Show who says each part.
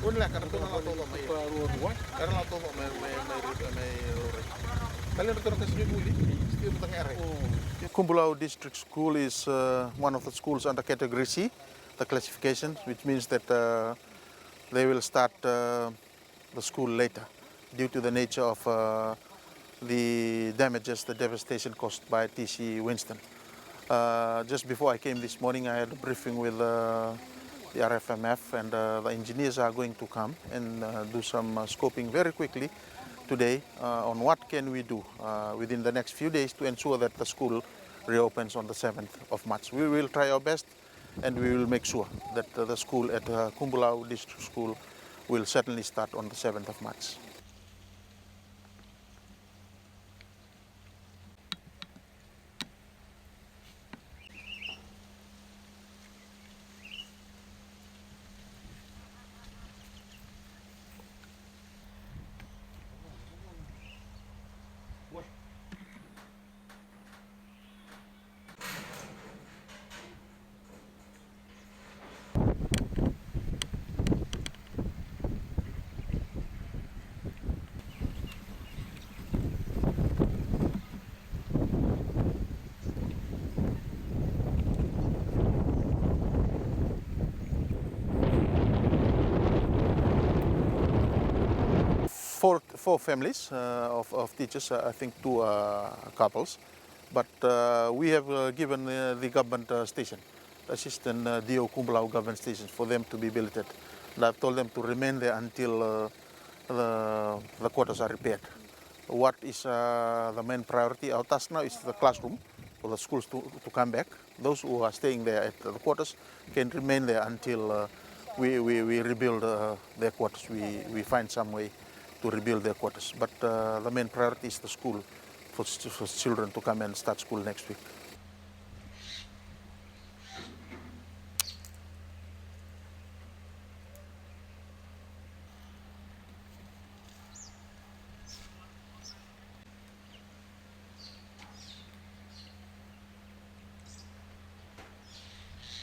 Speaker 1: Wala, karito na lang ito may karito na ito may lori. Kalian ito na kasi yung uli, still ito ng ere. Kubulau District School is one of the schools under category C, the classification, which means that they will start the school later due to the nature of the damages, the devastation caused by TC Winston. Just before I came this morning, I had a briefing with the RFMF, and the engineers are going to come and do some scoping very quickly today on what can we do within the next few days to ensure that the school reopens on the 7th of March. We will try our best, and we will make sure that the school at Kubulau District School will certainly start on the 7th of March. Four families of teachers, I think two couples, but we have given the government station, assistant DO Kubulau government stations, for them to be billeted. And I've told them to remain there until the quarters are repaired. What is the main priority? Our task now is the classroom for the schools to come back. Those who are staying there at the quarters can remain there until we rebuild their quarters. We find some way to rebuild their quarters. But the main priority is the school for children to come and start school next week.